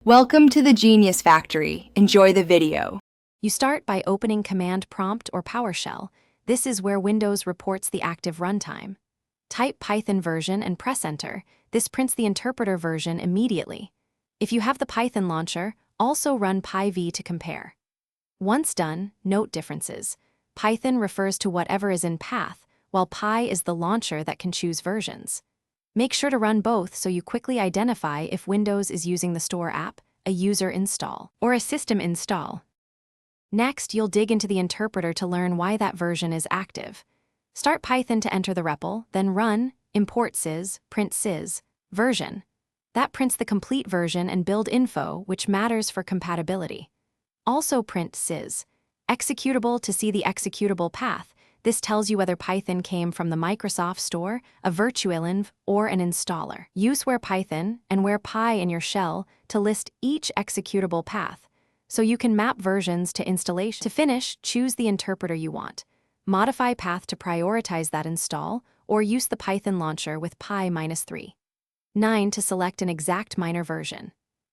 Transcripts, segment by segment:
Welcome to the Genius Factory. Enjoy the video. You start by opening Command Prompt or PowerShell. This is where Windows reports the active runtime. Type Python version and press Enter. This prints the interpreter version immediately. If you have the Python launcher, also run pyv to compare. Once done, note differences. Python refers to whatever is in path, while py is the launcher that can choose versions. Make sure to run both so you quickly identify if Windows is using the store app, a user install, or a system install. Next, you'll dig into the interpreter to learn why that version is active. Start Python to enter the REPL, then run import sys, print sys, version. That prints the complete version and build info, which matters for compatibility. Also print sys, executable to see the executable path. This tells you whether Python came from the Microsoft Store, a virtualenv, or an installer. Use where Python and where py in your shell to list each executable path, so you can map versions to installation. To finish, choose the interpreter you want. Modify path to prioritize that install, or use the Python launcher with py-3. 9 to select an exact minor version.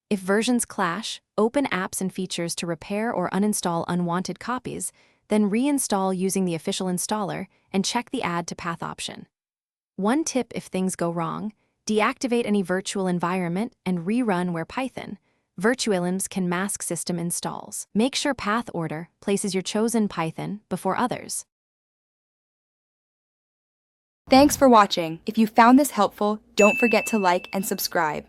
If versions clash, open apps and features to repair or uninstall unwanted copies, then reinstall using the official installer and check the Add to Path option. One tip if things go wrong, deactivate any virtual environment and rerun where Python. Virtualenvs can mask system installs. Make sure path order places your chosen Python before others. Thanks for watching. If you found this helpful, don't forget to like and subscribe.